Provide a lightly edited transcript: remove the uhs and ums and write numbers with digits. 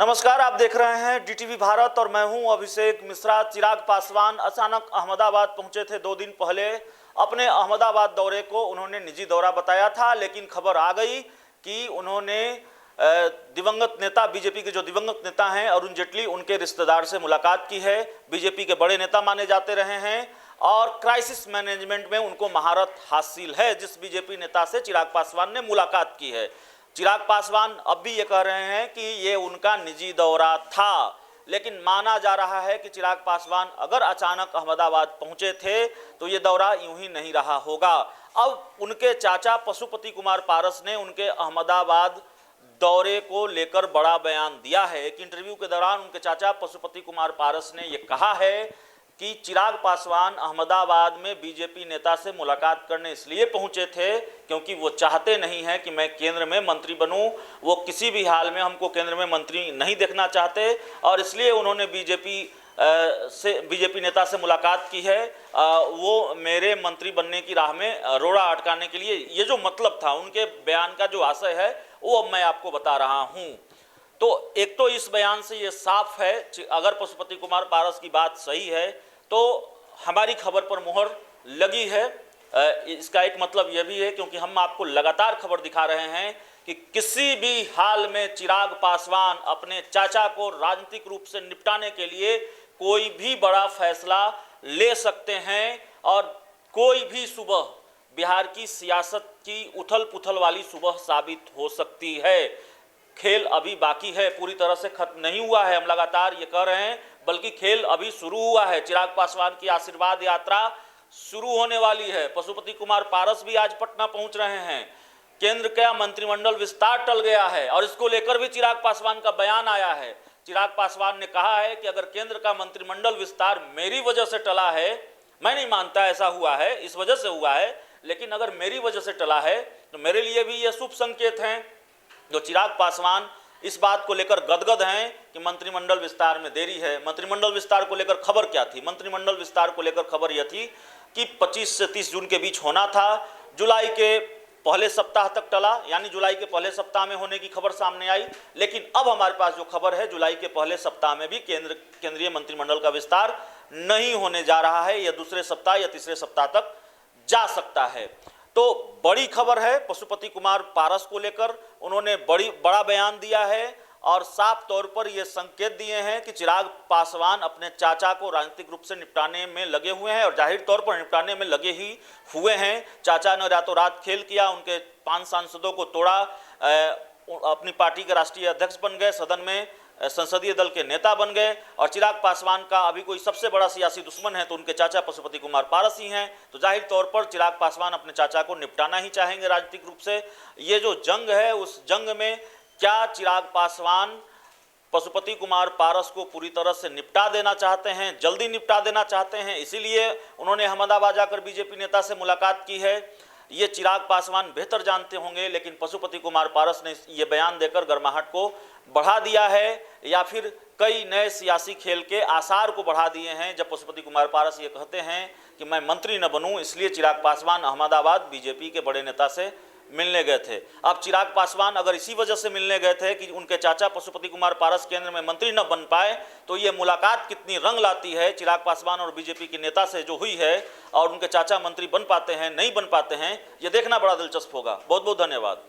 नमस्कार, आप देख रहे हैं डीटीवी भारत और मैं हूं अभिषेक मिश्रा। चिराग पासवान अचानक अहमदाबाद पहुंचे थे 2 दिन पहले। अपने अहमदाबाद दौरे को उन्होंने निजी दौरा बताया था, लेकिन खबर आ गई कि उन्होंने दिवंगत नेता, बीजेपी के जो दिवंगत नेता हैं अरुण जेटली, उनके रिश्तेदार से मुलाकात की है। बीजेपी के बड़े नेता माने जाते रहे हैं और क्राइसिस मैनेजमेंट में उनको महारत हासिल है। जिस बीजेपी नेता से चिराग पासवान ने मुलाकात की है, चिराग पासवान अब भी ये कह रहे हैं कि ये उनका निजी दौरा था, लेकिन माना जा रहा है कि चिराग पासवान अगर अचानक अहमदाबाद पहुंचे थे तो ये दौरा यूं ही नहीं रहा होगा। अब उनके चाचा पशुपति कुमार पारस ने उनके अहमदाबाद दौरे को लेकर बड़ा बयान दिया है। एक इंटरव्यू के दौरान उनके चाचा पशुपति कुमार पारस ने ये कहा है कि चिराग पासवान अहमदाबाद में बीजेपी नेता से मुलाकात करने इसलिए पहुंचे थे क्योंकि वो चाहते नहीं हैं कि मैं केंद्र में मंत्री बनूं। वो किसी भी हाल में हमको केंद्र में मंत्री नहीं देखना चाहते और इसलिए उन्होंने बीजेपी नेता से मुलाकात की है। वो मेरे मंत्री बनने की राह में रोड़ा अटकाने के लिए, ये जो मतलब था उनके बयान का, जो आशय है, वो अब मैं आपको बता रहा हूँ। तो एक तो इस बयान से ये साफ है, अगर पशुपति कुमार पारस की बात सही है तो हमारी खबर पर मुहर लगी है। इसका एक मतलब यह भी है क्योंकि हम आपको लगातार खबर दिखा रहे हैं कि किसी भी हाल में चिराग पासवान अपने चाचा को राजनीतिक रूप से निपटाने के लिए कोई भी बड़ा फैसला ले सकते हैं और कोई भी सुबह बिहार की सियासत की उथल पुथल वाली सुबह साबित हो सकती है। खेल अभी बाकी है, पूरी तरह से खत्म नहीं हुआ है, हम लगातार ये कह रहे हैं, बल्कि खेल अभी शुरू हुआ है। चिराग पासवान की आशीर्वाद यात्रा शुरू होने वाली है। पशुपति कुमार पारस भी आज पटना पहुंच रहे हैं। केंद्र का मंत्रिमंडल विस्तार टल गया है और इसको लेकर भी चिराग पासवान का बयान आया है। चिराग पासवान ने कहा है कि अगर केंद्र का मंत्रिमंडल विस्तार मेरी वजह से टला है, मैं नहीं मानता ऐसा हुआ है, इस वजह से हुआ है, लेकिन अगर मेरी वजह से टला है तो मेरे लिए भी ये शुभ संकेत हैं। जो चिराग पासवान इस बात को लेकर गदगद हैं कि मंत्रिमंडल विस्तार में देरी है। मंत्रिमंडल विस्तार को लेकर खबर क्या थी? मंत्रिमंडल विस्तार को लेकर खबर यह थी कि 25 से 30 जून के बीच होना था। जुलाई के पहले सप्ताह तक टला, यानी जुलाई के पहले सप्ताह में होने की खबर सामने आई, लेकिन अब हमारे पास जो खबर है, जुलाई के पहले सप्ताह में भी केंद्रीय मंत्रिमंडल का विस्तार नहीं होने जा रहा है। यह दूसरे सप्ताह या तीसरे सप्ताह तक जा सकता है। तो बड़ी खबर है पशुपति कुमार पारस को लेकर। उन्होंने बड़ा बयान दिया है और साफ तौर पर ये संकेत दिए हैं कि चिराग पासवान अपने चाचा को राजनीतिक रूप से निपटाने में लगे हुए हैं और जाहिर तौर पर निपटाने में लगे ही हुए हैं। चाचा ने रातों रात खेल किया, उनके 5 सांसदों को तोड़ा, अपनी पार्टी के राष्ट्रीय अध्यक्ष बन गए, सदन में संसदीय दल के नेता बन गए। और चिराग पासवान का अभी कोई सबसे बड़ा सियासी दुश्मन है तो उनके चाचा पशुपति कुमार पारस ही हैं। तो जाहिर तौर पर चिराग पासवान अपने चाचा को निपटाना ही चाहेंगे राजनीतिक रूप से। ये जो जंग है, उस जंग में क्या चिराग पासवान पशुपति कुमार पारस को पूरी तरह से निपटा देना चाहते हैं, जल्दी निपटा देना चाहते हैं, इसीलिए उन्होंने अहमदाबाद जाकर बीजेपी नेता से मुलाकात की है, ये चिराग पासवान बेहतर जानते होंगे। लेकिन पशुपति कुमार पारस ने ये बयान देकर गर्माहट को बढ़ा दिया है या फिर कई नए सियासी खेल के आसार को बढ़ा दिए हैं, जब पशुपति कुमार पारस ये कहते हैं कि मैं मंत्री न बनूं, इसलिए चिराग पासवान अहमदाबाद बीजेपी के बड़े नेता से मिलने गए थे। अब चिराग पासवान अगर इसी वजह से मिलने गए थे कि उनके चाचा पशुपति कुमार पारस केंद्र में मंत्री न बन पाए, तो ये मुलाकात कितनी रंग लाती है चिराग पासवान और बीजेपी के नेता से जो हुई है, और उनके चाचा मंत्री बन पाते हैं नहीं बन पाते हैं, ये देखना बड़ा दिलचस्प होगा। बहुत बहुत धन्यवाद।